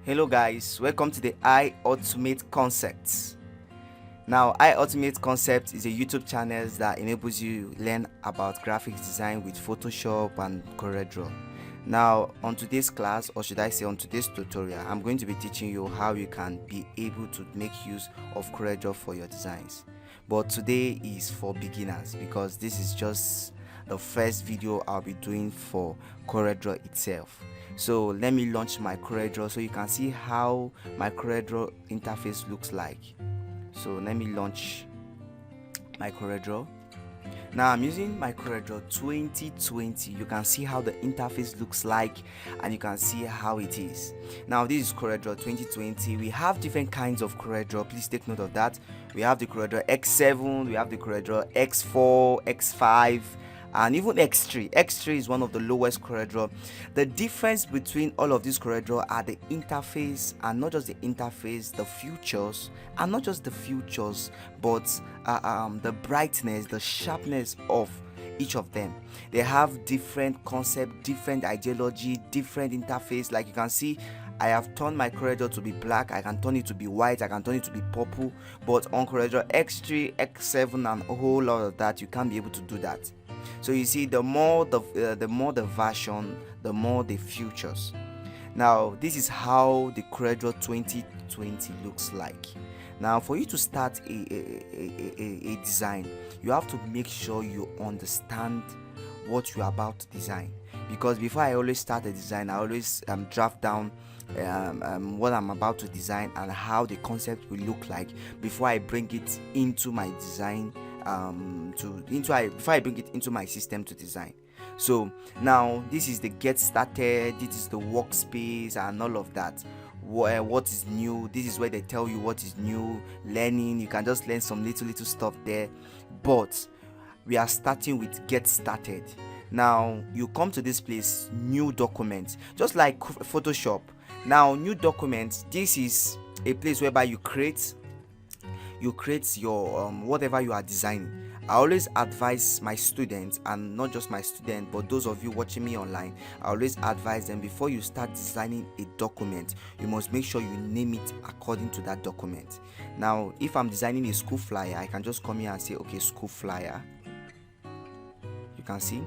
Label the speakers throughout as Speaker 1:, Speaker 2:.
Speaker 1: Hello guys, welcome to the iAutomate Concepts. Now, iAutomate Concepts is a YouTube channel that enables you to learn about graphics design with Photoshop and CorelDraw. Now, on today's class, or should I say on today's tutorial, I'm going to be teaching you how you can be able to make use of CorelDraw for your designs. But today is for beginners because this is just the first video I'll be doing for CorelDraw itself. So let me launch my CorelDraw so you can see how my CorelDraw interface looks like. So let me launch my CorelDraw. Now I'm using my CorelDraw 2020. You can see how the interface looks like and you can see how it is. Now this is CorelDraw 2020. We have different kinds of CorelDraw. Please take note of that. We have the CorelDraw X7, we have the CorelDraw X4, X5, and even X3. X3 is one of the lowest CorelDraw. The difference between all of these CorelDraw are the interface, and not just the interface, the features, and not just the features, but the brightness, the sharpness of each of them. They have different concept, different ideology, different interface. Like you can see, I have turned my CorelDraw to be black, I can turn it to be white, I can turn it to be purple, but on CorelDraw X3, X7 and a whole lot of that, you can't be able to do that. So you see, the more the version, the more the features. Now this is how the CorelDraw 2020 looks like. Now for you to start a design, you have to make sure you understand what you are about to design, because before I always start a design, I always draft down what I'm about to design and how the concept will look like before I bring it into my design, before I bring it into my system to design. So now this is the get started, this is the workspace and all of that. What is new, this is where they tell you what is new. Learning, you can just learn some little stuff there, but we are starting with get started. Now you come to this place, new documents, just like Photoshop. Now new documents, this is a place whereby you create your whatever you are designing. I always advise my students, and not just my students but those of you watching me online, I always advise them, before you start designing a document, you must make sure you name it according to that document. Now if I'm designing a school flyer, I can just come here and say, okay, school flyer. You can see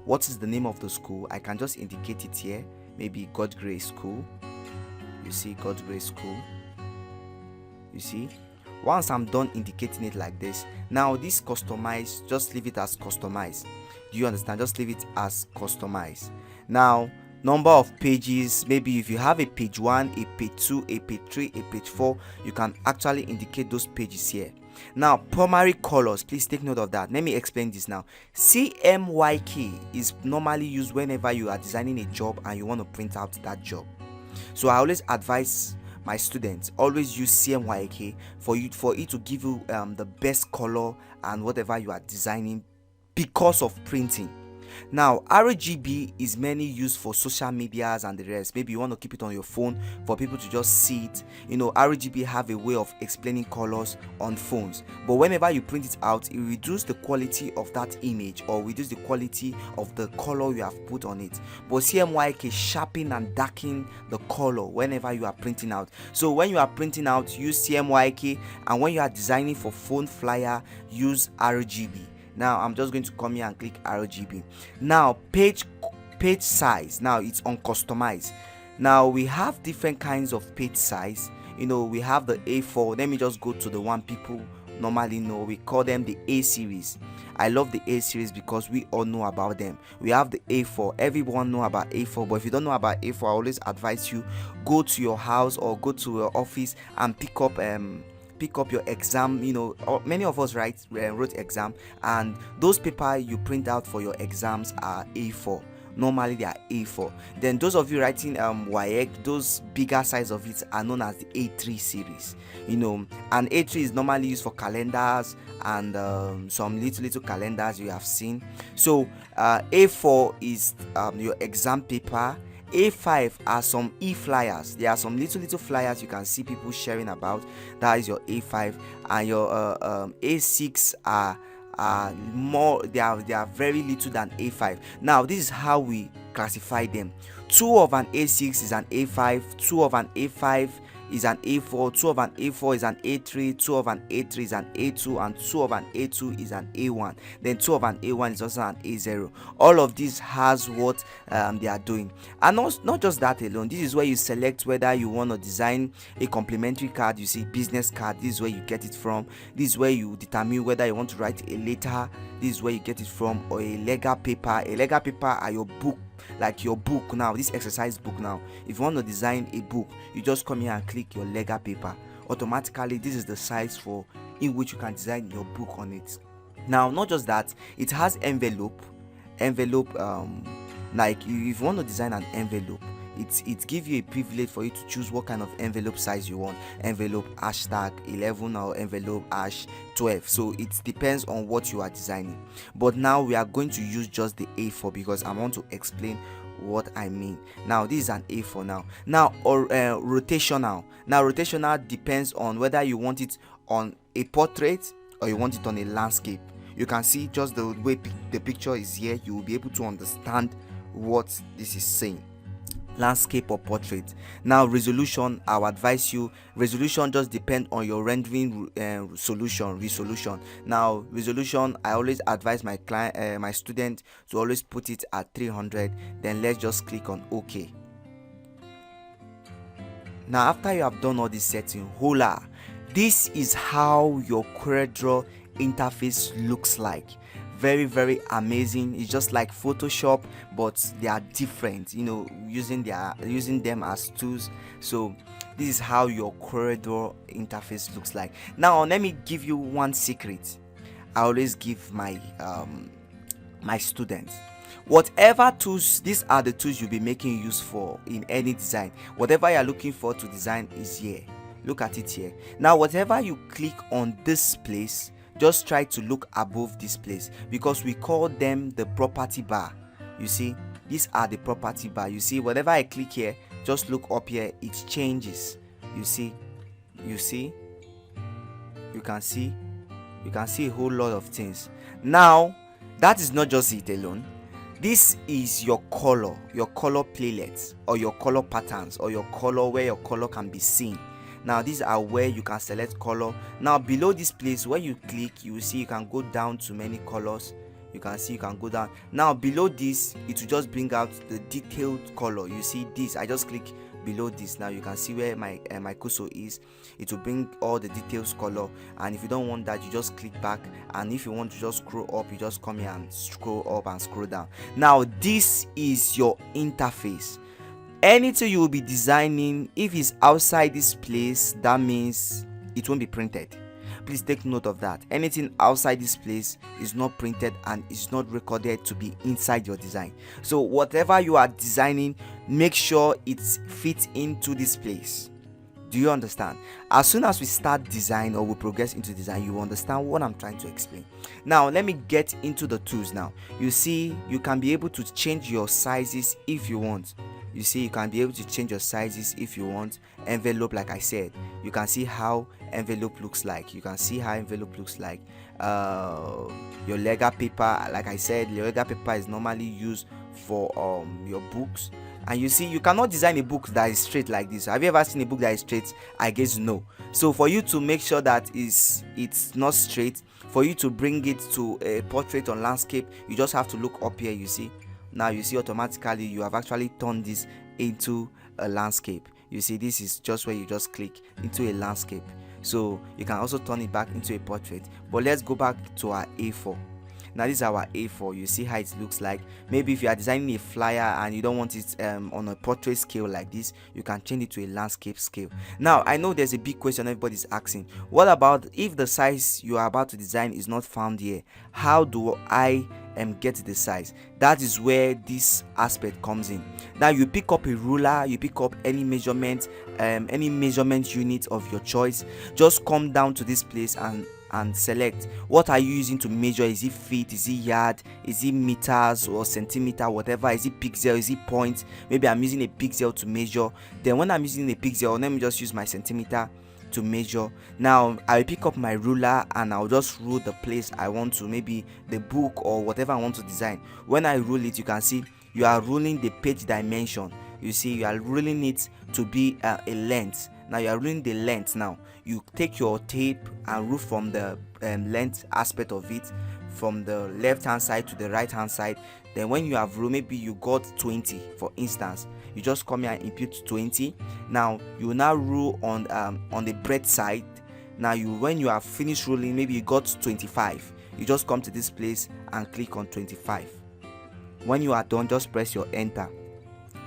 Speaker 1: what is the name of the school. I can just indicate it here, maybe God Grace School. You see, God Grace School. You see, once I'm done indicating it like this, now this customize, just leave it as customized. Do you understand? Just leave it as customized. Now number of pages, maybe if you have a page 1, a page 2, a page 3, a page 4, you can actually indicate those pages here. Now primary colors, please take note of that. Let me explain this now. CMYK is normally used whenever you are designing a job and you want to print out that job. So I always advise my students, always use CMYK for it to give you the best color and whatever you are designing because of printing. Now RGB is mainly used for social medias and the rest. Maybe you want to keep it on your phone for people to just see it. You know, RGB have a way of explaining colors on phones, but whenever you print it out, it reduces the quality of that image or reduce the quality of the color you have put on it. But CMYK sharpen and darken the color whenever you are printing out. So when you are printing out, use CMYK, and when you are designing for phone flyer, use RGB. Now I'm just going to come here and click RGB. Now page size, now it's on customize. Now we have different kinds of page size. You know, we have the A4. Let me just go to the one people normally know. We call them the A series. I love the A series because we all know about them. We have the A4. Everyone know about A4, but if you don't know about A4, I always advise you, go to your house or go to your office and pick up your exam. You know, many of us wrote exam, and those paper you print out for your exams are A4. Normally they are A4. Then those of you writing WAEC, those bigger size of it are known as the A3 series. You know, and A3 is normally used for calendars and some little calendars you have seen. So A4 is your exam paper. A5 are some e-flyers. There are some little flyers you can see people sharing about. That is your A5. And your A6 are are more, they are very little than A5. Now this is how we classify them. 2 of an A6 is an A5, 2 of an A5 is an A4, 2 of an A4 is an A3, 2 of an A3 is an A2, and 2 of an A2 is an A1. Then 2 of an A1 is also an A0. All of these has what they are doing. And not just that alone, this is where you select whether you want to design a complementary card. You see business card, this is where you get it from. This is where you determine whether you want to write a letter, this is where you get it from, or a legal paper. A legal paper are your book, like your book now, this exercise book. Now if you want to design a book, you just come here and click your legal paper. Automatically this is the size for in which you can design your book on it. Now not just that, it has envelope, like if you want to design an envelope, it gives you a privilege for you to choose what kind of envelope size you want. Envelope hashtag 11 or envelope hash 12. So it depends on what you are designing. But now we are going to use just the A4 because I want to explain what I mean. Now this is an A4 now rotational. Now rotational depends on whether you want it on a portrait or you want it on a landscape. You can see just the way the picture is here, you will be able to understand what this is saying. Landscape or portrait. Now resolution, I'll advise you, resolution just depend on your rendering resolution. Now resolution, I always advise my client, my student, to always put it at 300. Then let's just click on OK. Now after you have done all this setting, hola, this is how your CorelDraw interface looks like. Very amazing. It's just like Photoshop, but they are different, using them as tools. So this is how your CorelDraw interface looks like. Now let me give you one secret I always give my students. Whatever tools, these are the tools you'll be making use for in any design. Whatever you're looking for to design is here. Look at it here. Now whatever you click on this place, just try to look above this place, because we call them the property bar. You see, these are the property bar. You see, whenever I click here, just look up here, it changes. You can see a whole lot of things. Now that is not just it alone. This is your color palettes, or your color patterns, or your color, where your color can be seen. Now these are where you can select color. Now below this place where you click, you will see you can go down to many colors. You can see you can go down. Now below this, it will just bring out the detailed color. You see this, I just click below this. Now you can see where my cursor is. It will bring all the details color, and if you don't want that, you just click back, and if you want to just scroll up, you just come here and scroll up and scroll down. Now this is your interface. Anything you will be designing, if it's outside this place, that means it won't be printed. Please take note of that. Anything outside this place is not printed and is not recorded to be inside your design. So whatever you are designing, make sure it fits into this place. Do you understand? As soon as we start design, or we progress into design, you understand what I'm trying to explain. Now let me get into the tools. Now you see, you can be able to change your sizes if you want. You see, you can be able to change your sizes if you want. Envelope, like I said, you can see how envelope looks like. Your legal paper, like I said, your legal paper is normally used for your books. And you see, you cannot design a book that is straight like this. Have you ever seen a book that is straight? I guess no. So for you to make sure that it's not straight, for you to bring it to a portrait or landscape, you just have to look up here. You see, now you see automatically you have actually turned this into a landscape. You see, this is just where you just click into a landscape. So you can also turn it back into a portrait. But let's go back to our A4. Now this is our A4. You see how it looks like. Maybe if you are designing a flyer and you don't want it on a portrait scale like this, you can change it to a landscape scale. Now I know there's a big question everybody's asking. What about if the size you are about to design is not found here? How do I get the size? That is where this aspect comes in. Now you pick up a ruler, you pick up any measurement unit of your choice. Just come down to this place and select what are you using to measure. Is it feet, is it yard, is it meters or centimeter, whatever? Is it pixel, is it point? Maybe I'm using a pixel to measure. Then when I'm using a pixel, let me just use my centimeter. to measure. Now I'll pick up my ruler and I'll just rule the place I want to, maybe the book or whatever I want to design. When I rule it, you can see you are ruling the page dimension. You see, you are ruling it to be a length. Now you are ruling the length. Now you take your tape and rule from the length aspect of it, from the left hand side to the right hand side. Then when you have ruled, maybe you got 20 for instance, you just come here and input 20. Now you now rule on the breadth side. Now when you have finished ruling, maybe you got 25, you just come to this place and click on 25. When you are done, just press your enter.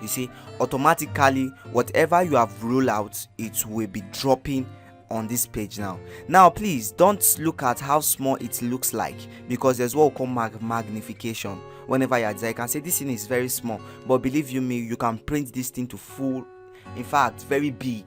Speaker 1: You see, automatically whatever you have ruled out, it will be dropping on this page. Now please don't look at how small it looks like, because there's what we call magnification. Whenever you are designing, you can say this thing is very small, but believe you me, you can print this thing to full, in fact very big,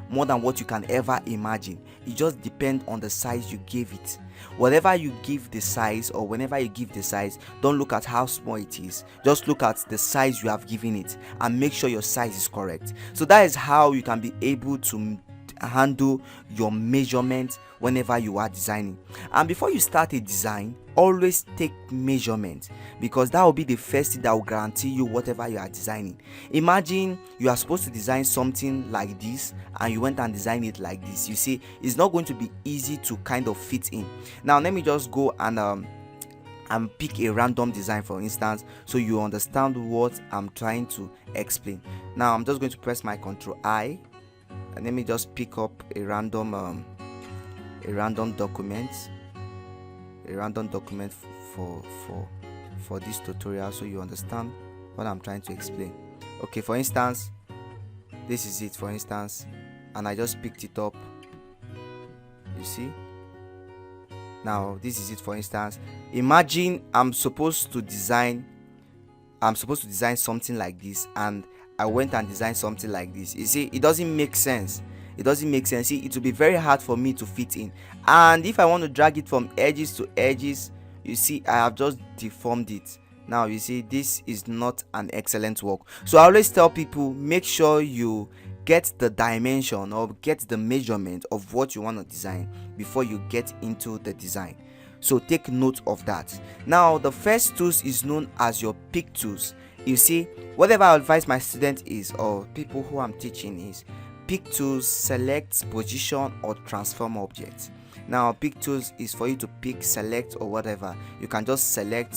Speaker 1: more than what you can ever imagine. It just depends on the size you give it. Whatever you give the size, or whenever you give the size, don't look at how small it is, just look at the size you have given it and make sure your size is correct. So that is how you can be able to handle your measurements whenever you are designing. And before you start a design, always take measurement, because that will be the first thing that will guarantee you whatever you are designing. Imagine you are supposed to design something like this and you went and designed it like this. You see, it's not going to be easy to kind of fit in. Now let me just go and pick a random design, for instance, so you understand what I'm trying to explain. Now I'm just going to press my Ctrl I, and let me just pick up a random document for this tutorial, so you understand what I'm trying to explain. Okay, for instance, this is it, for instance, and I just picked it up. You see, now this is it, for instance. Imagine I'm supposed to design something like this, and I went and designed something like this. You see, it doesn't make sense. See, it will be very hard for me to fit in. And if I want to drag it from edges to edges, you see, I have just deformed it. Now you see, this is not an excellent work. So I always tell people, make sure you get the dimension or get the measurement of what you want to design before you get into the design. So take note of that. Now the first tools is known as your pick tools. You see, whatever I advise my students is, or people who I'm teaching, is pick tools, select, position, or transform objects. Now pick tools is for you to pick, select, or whatever. You can just select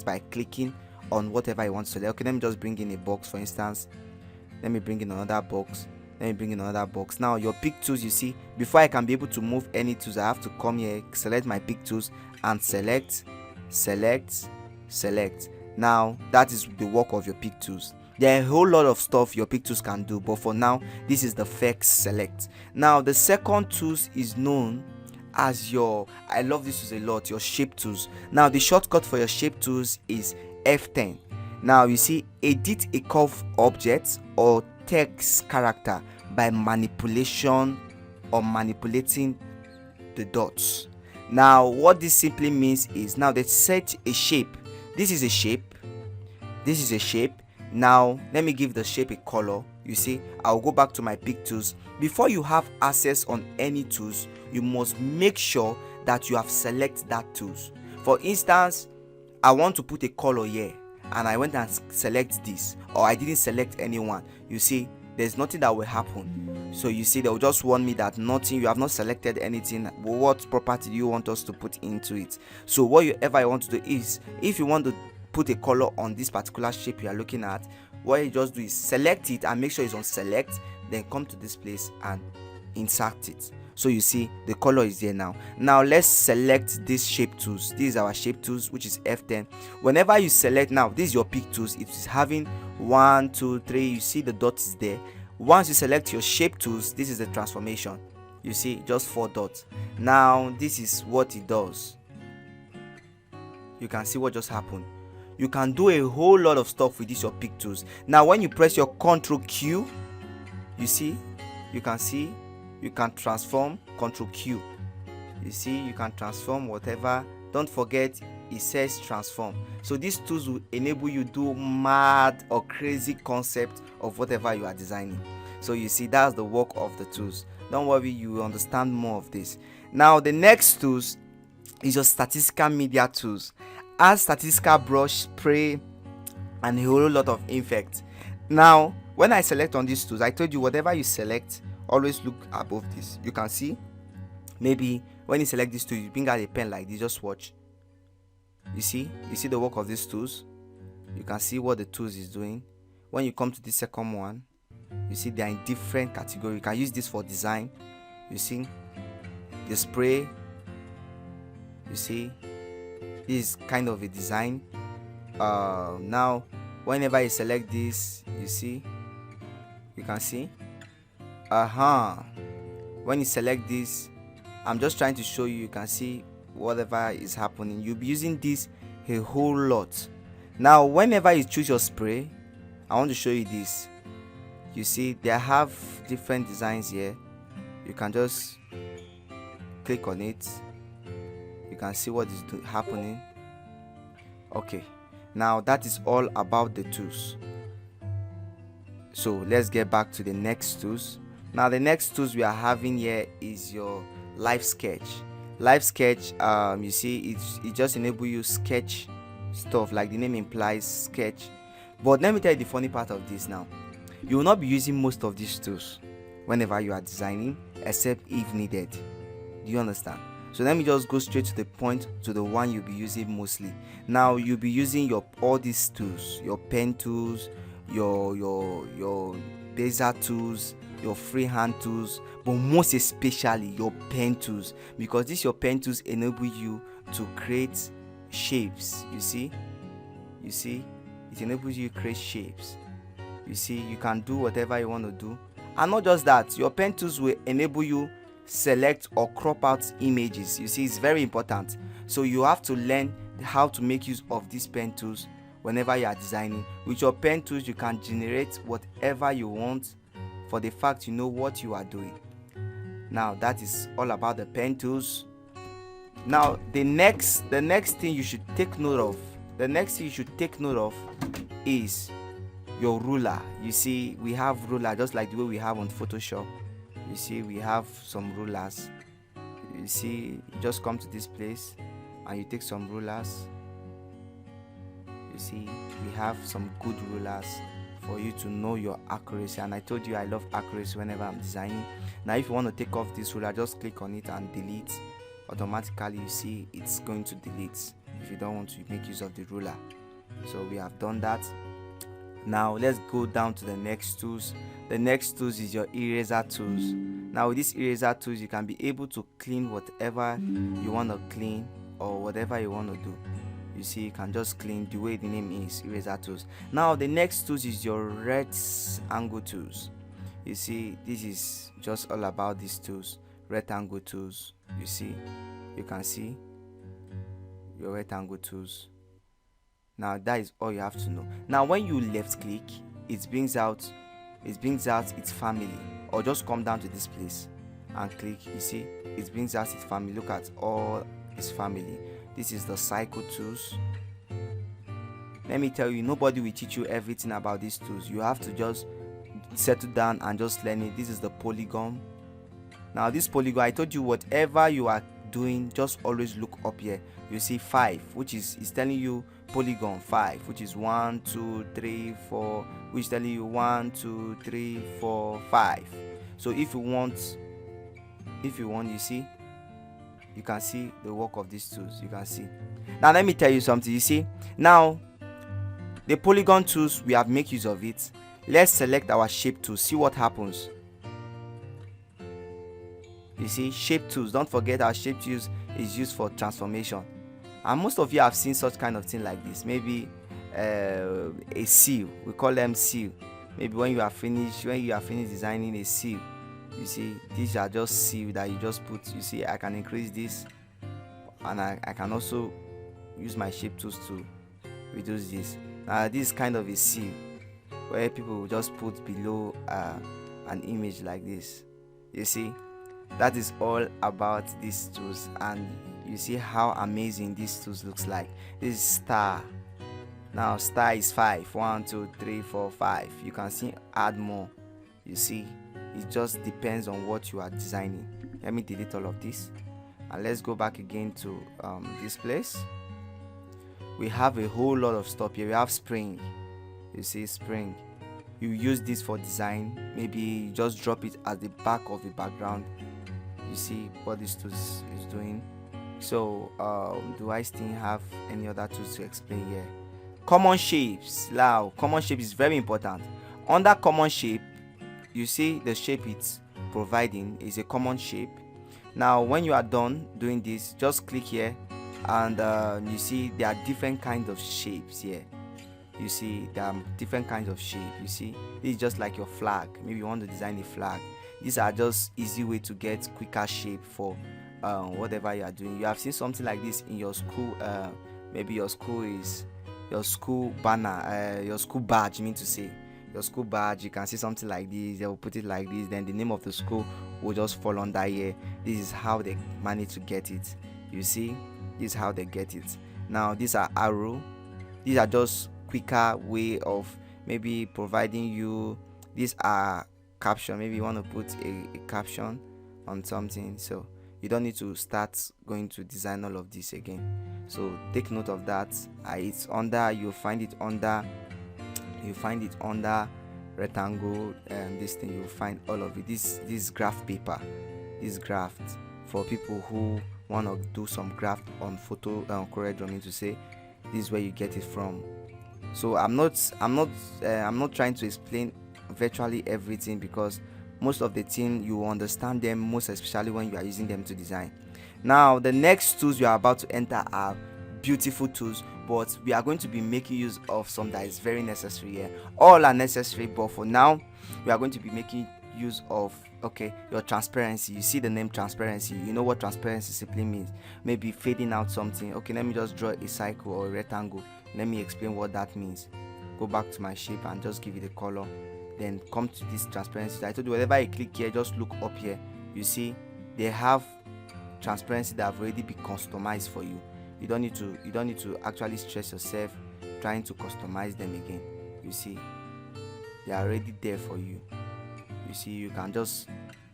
Speaker 1: by clicking on whatever you want to select. Okay, let me just bring in a box, for instance. Let me bring in another box. Now your pick tools, you see, before I can be able to move any tools, I have to come here, select my pick tools, and select. Now that is the work of your pick tools. There are a whole lot of stuff your pick tools can do, but for now this is the first select. Now the second tools is known as your, I love this tools a lot, your shape tools. Now the shortcut for your shape tools is F10. Now you see, edit a curved object or text character by manipulating the dots. Now what this simply means is, now they set a shape. This is a shape. Now let me give the shape a color. You see, I'll go back to my pick tools. Before you have access on any tools, you must make sure that you have selected that tools. For instance, I want to put a color here and I went and select this, or I didn't select anyone. You see, there's nothing that will happen. So you see, they will just warn me that nothing, you have not selected anything. What property do you want us to put into it? So whatever you want to do is, if you want to put a color on this particular shape you are looking at, what you just do is select it and make sure it's on select, then come to this place and insert it. So you see, the color is there now. Now let's select this shape tools. This is our shape tools, which is F10. Whenever you select, now this is your pick tools, it is having 1 2 3, you see the dot is there. Once you select your shape tools, this is the transformation. You see, just 4 dots. Now this is what it does. You can see what just happened. You can do a whole lot of stuff with this your pick tools. Now when you press your Ctrl Q, you see, you can see you can transform. Ctrl Q, you see, you can transform whatever. Don't forget, it says transform. So these tools will enable you to do mad or crazy concept of whatever you are designing. So you see, that's the work of the tools. Don't worry, you will understand more of this. Now the next tools is your statistical media tools. Add statistical brush, spray, and a whole lot of effect. Now when I select on these tools, I told you whatever you select, always look above this. You can see, maybe when you select this tool, you bring out a pen like this. Just watch. You see the work of these tools. You can see what the tools is doing. When you come to the second one, you see they are in different category. You can use this for design. You see the spray. You see this is kind of a design. Now whenever you select this, you can see when you select this, I'm just trying to show you. You can see whatever is happening. You'll be using this a whole lot. Now whenever you choose your spray, I want to show you this. You see they have different designs here. You can just click on it. You can see what is happening. Okay, now that is all about the tools. So let's get back to the next tools. Now the next tools we are having here is your live sketch. Live sketch, you see it just enable you sketch stuff like the name implies, sketch. But let me tell you the funny part of this. Now you will not be using most of these tools whenever you are designing, except if needed. Do you understand? So let me just go straight to the point, to the one you'll be using mostly. Now you'll be using all these tools, your pen tools, your laser tools, your freehand tools, but most especially your pen tools, because these your pen tools enable you to create shapes. You see it enables you to create shapes. You see, you can do whatever you want to do. And not just that, your pen tools will enable you select or crop out images. You see, it's very important. So you have to learn how to make use of these pen tools whenever you are designing. With your pen tools, you can generate whatever you want, for the fact you know what you are doing. Now that is all about the pen tools. Now the next thing you should take note of, is your ruler. You see, we have ruler just like the way we have on Photoshop. You see, we have some rulers. You see, you just come to this place and you take some rulers. You see, we have some good rulers for you to know your accuracy. And I told you I love accuracy whenever I'm designing. Now if you want to take off this ruler, just click on it and delete. Automatically, you see it's going to delete if you don't want to make use of the ruler. So we have done that. Now let's go down to the next tools. The next tools is your eraser tools. Now with these eraser tools, you can be able to clean whatever you want to clean or whatever you want to do. You see, you can just clean the way the name is, eraser tools. Now the next tools is your rectangle tools. You see, this is just all about these tools, rectangle tools. You see, you can see your rectangle tools. Now that is all you have to know. Now when you left click, it brings out its family. Or just come down to this place and click. You see, it brings out its family. Look at all its family. This is the cycle tools. Let me tell you, nobody will teach you everything about these tools. You have to just settle down and just learn it. This is the polygon. Now this polygon, I told you whatever you are doing, just always look up here. You see 5, which is telling you polygon 5, which is 1 2 3 4, which is telling you 1 2 3 4 5. So if you want, you see, you can see the work of these tools. You can see. Now let me tell you something. You see, now the polygon tools, we have make use of it. Let's select our shape tool, see what happens. You see, shape tools, don't forget our shape tools is used for transformation. And most of you have seen such kind of thing like this. Maybe a seal, we call them seal. Maybe when you are finished designing a seal, you see, these are just seal that you just put. You see, I can increase this, and I can also use my shape tools to reduce this. This is kind of a seal where people will just put below an image like this. You see, that is all about these tools, and you see how amazing these tools looks like. This is star. Now star is 5, 1 2 3 4 5. You can see add more. You see, it just depends on what you are designing. Let me delete all of this, and let's go back again to this place. We have a whole lot of stuff here. We have spring. You see, spring. You use this for design. Maybe you just drop it at the back of the background. You see what this tool is doing. So do I still have any other tools to explain here? Common shapes. Now, common shape is very important. Under common shape, you see the shape it's providing is a common shape. Now when you are done doing this, just click here, and you see there are different kinds of shapes here. You see there are different kinds of shape. You see, this is just like your flag. Maybe you want to design a flag. These are just easy way to get quicker shape for whatever you are doing. You have seen something like this in your school. Maybe your school is your school banner, your school badge. I mean to say your school badge. You can see something like this. They will put it like this. Then the name of the school will just fall under here. This is how they manage to get it. You see, this is how they get it. Now these are arrow. These are just quicker way of maybe providing you. These are caption. Maybe you want to put a caption on something, so you don't need to start going to design all of this again. So take note of that. It's under, you'll find it under rectangle, and this thing you'll find all of it. This graph paper, this graph for people who want to do some graph on photo CorelDraw, to say this is where you get it from. So I'm not trying to explain virtually everything, because most of the thing you will understand them, most especially when you are using them to design. Now the next tools you are about to enter are beautiful tools, but we are going to be making use of some that is very necessary here. All are necessary, but for now we are going to be making use of your transparency. You see the name transparency. You know what transparency simply means. Maybe fading out something. Okay, let me just draw a circle or a rectangle. Let me explain what that means. Go back to my shape and just give it a color, then come to this transparency. I told you, whenever you click here, just look up here. You see they have transparency that have already been customized for you. You don't need to actually stress yourself trying to customize them again. You see they are already there for you. You see, you can just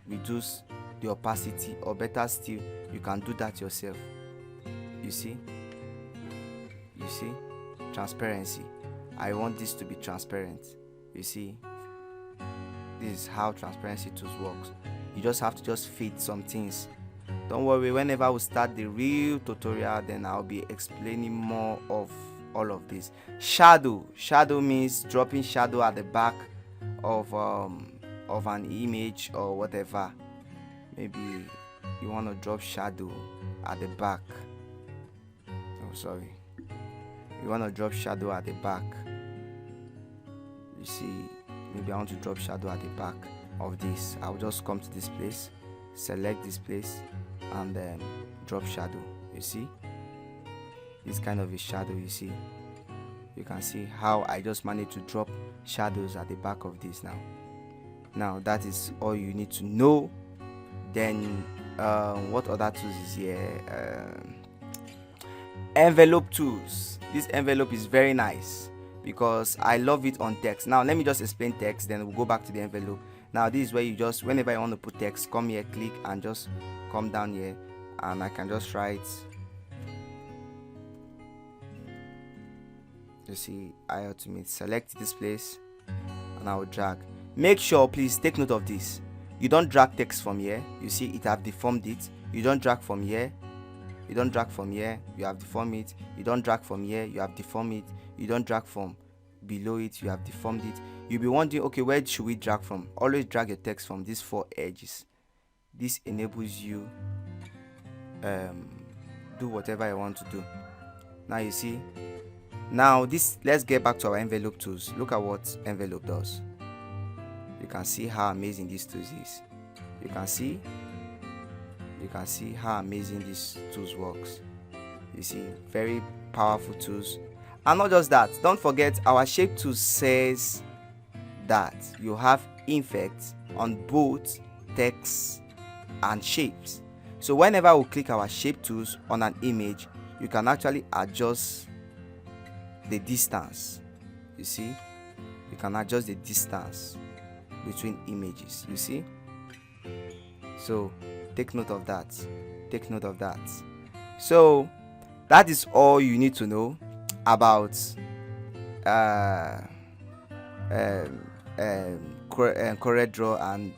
Speaker 1: reduce the opacity, or better still, you can do that yourself. You see transparency. I want this to be transparent. You see, this is how transparency tools works. You just have to just fade some things. Don't worry, whenever we start the real tutorial, then I'll be explaining more of all of this. Shadow means dropping shadow at the back of an image or whatever. Maybe you want to drop shadow at the back. You want to drop shadow at the back. You see, maybe I want to drop shadow at the back of this. I'll just come to this place, select this place, and then drop shadow. You see this kind of a shadow. You see, you can see how I just managed to drop shadows at the back of this. Now that is all you need to know. Then what other tools is here? Envelope tools. This envelope is very nice because I love it on text. Now let me just explain text, then we'll go back to the envelope. Now this is where you just, whenever you want to put text, come here, click, and just come down here, and I can just write. You see, I automate, select this place, and I will drag. Make sure, please take note of this, you don't drag text from here. You see it have deformed it. You don't drag from here. You don't drag from here, you have deformed it. You don't drag from here, you have deformed it. You don't drag from below it, you have deformed it. You'll be wondering, okay, where should we drag from? Always drag your text from these 4 edges. This enables you do whatever you want to do. Now you see, now this, let's get back to our envelope tools. Look at what envelope does. You can see how amazing this tools is. You can see how amazing these tools works. You see, very powerful tools. And not just that, don't forget our shape tool says that you have effects on both text and shapes. So whenever we click our shape tools on an image, you can actually adjust the distance. You see, you can adjust the distance. between images. You see? So take note of that. Take note of that. So that is all you need to know about CorelDraw and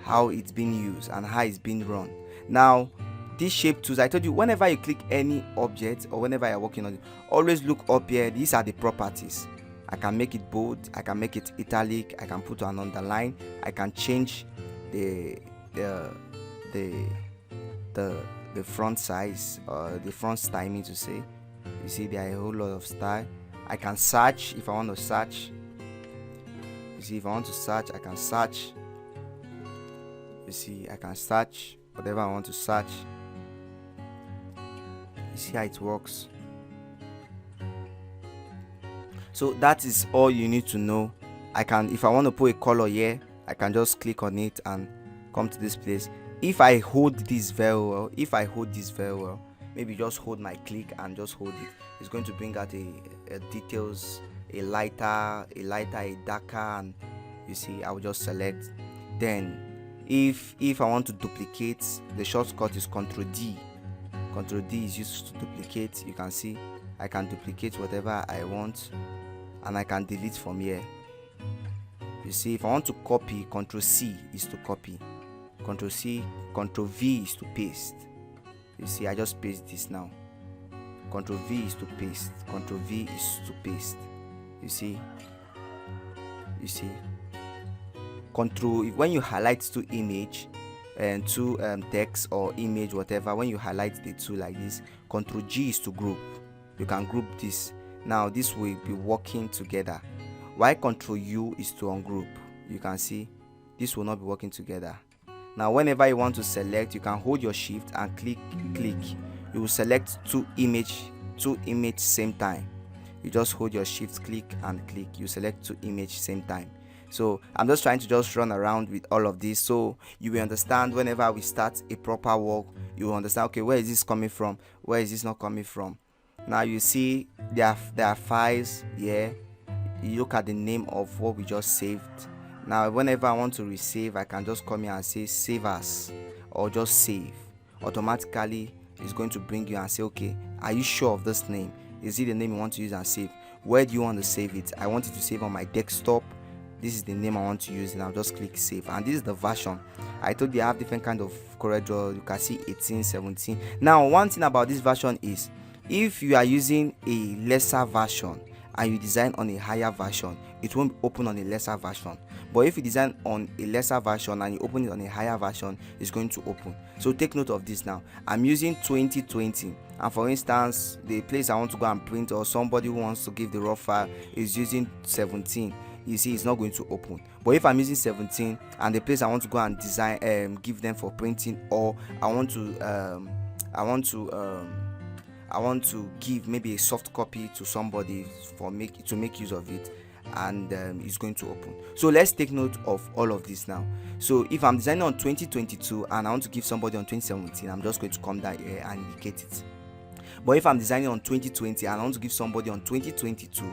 Speaker 1: how it's being used and how it's being run. Now, these shape tools, I told you, whenever you click any object or whenever you're working on it, always look up here. These are the properties. I can make it bold, I can make it italic, I can put an underline, I can change the front size or the front style, I mean to say. You see, there are a whole lot of style. I can search if I want to search. You see, if I want to search, I can search. You see, I can search whatever I want to search. You see how it works. So that is all you need to know. I can, if I want to put a color here, I can just click on it and come to this place. If I hold this very well, maybe just hold my click and just hold it, it's going to bring out a details, a lighter, a darker, and you see, I will just select. Then if I want to duplicate, the shortcut is Ctrl D. Ctrl D is used to duplicate. You can see I can duplicate whatever I want, and I can delete from here. You see, if I want to copy, Ctrl C is to copy, Ctrl C, Ctrl V is to paste. You see, I just paste this now. Ctrl V is to paste, Ctrl V is to paste. You see, Control, when you highlight to image and to text or image, whatever, when you highlight the two like this, Ctrl G is to group. You can group this. Now this will be working together. While Ctrl U is to ungroup. You can see this will not be working together. Now whenever you want to select, you can hold your shift and click. You will select two image same time. You just hold your shift, click and click. You select two image same time. So I'm just trying to just run around with all of this, so you will understand whenever we start a proper work. You will understand, okay, where is this coming from, where is this not coming from. Now you see there are files here. You look at the name of what we just saved. Now whenever I want to resave, I can just come here and say save as, or just save. Automatically it's going to bring you and say, okay, are you sure of this name? Is it the name you want to use and save? Where do you want to save it? I want it to save on my desktop. This is the name I want to use, and I'll just click save. And this is the version. I told you I have different kind of CorelDraw. You can see 18, 17. Now one thing about this version is, if you are using a lesser version and you design on a higher version, it won't open on a lesser version. But if you design on a lesser version and you open it on a higher version, it's going to open. So take note of this. Now I'm using 2020, and for instance, the place I want to go and print, or somebody who wants to give the raw file is using 17. You see, it's not going to open. But if I'm using 17 and the place I want to go and design, give them for printing, or I want to give maybe a soft copy to somebody to make use of it, and it's going to open. So let's take note of all of this now. So if I'm designing on 2022 and I want to give somebody on 2017, I'm just going to come down here and indicate it. But if I'm designing on 2020 and I want to give somebody on 2022,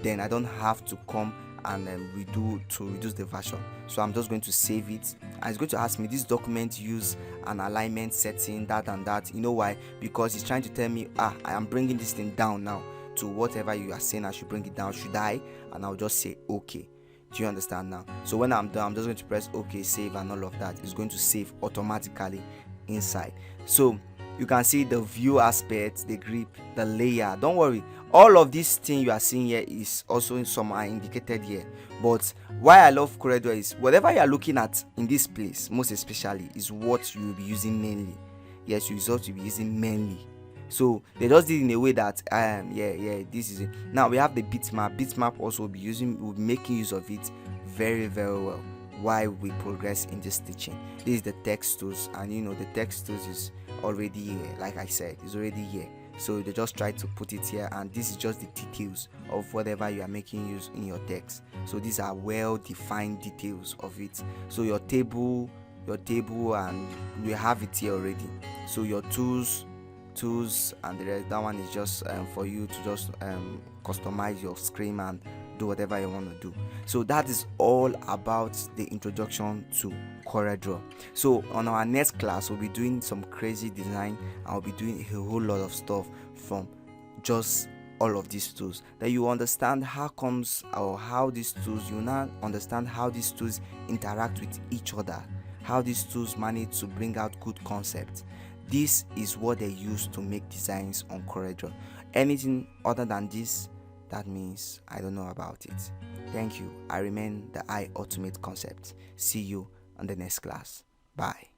Speaker 1: then I don't have to come and reduce the version. So I'm just going to save it, and it's going to ask me, this document use an alignment setting, that and that. You know why? Because it's trying to tell me, I am bringing this thing down now to whatever you are saying I should bring it down. Should I? And I'll just say okay. Do you understand now? So when I'm done, I'm just going to press okay, save, and all of that. It's going to save automatically inside. So you can see the view aspect, the grip, the layer. Don't worry, all of this thing you are seeing here is also in some are indicated here. But why I love CorelDraw is whatever you are looking at in this place, most especially, is what you will be using mainly. Yes, you will be using mainly. So they just did in a way that this is it. Now we have the bitmap. Bitmap also will be making use of it very, very well while we progress in this teaching. This is the text tools, and you know the text tools is already here. Like I said, it's already here. So they just try to put it here, and this is just the details of whatever you are making use in your text. So these are well defined details of it. So your table, and you have it here already. So your tools, and the rest, that one is just for you to just customize your screen and do whatever you want to do. So that is all about the introduction to CorelDraw. So on our next class, we'll be doing some crazy design, and I'll be doing a whole lot of stuff from just all of these tools, that you understand how comes or how these tools, you now understand how these tools interact with each other, how these tools manage to bring out good concepts. This is what they use to make designs on CorelDraw. Anything other than this, that means I don't know about it. Thank you. I remain the I Ultimate Concept. See you on the next class. Bye.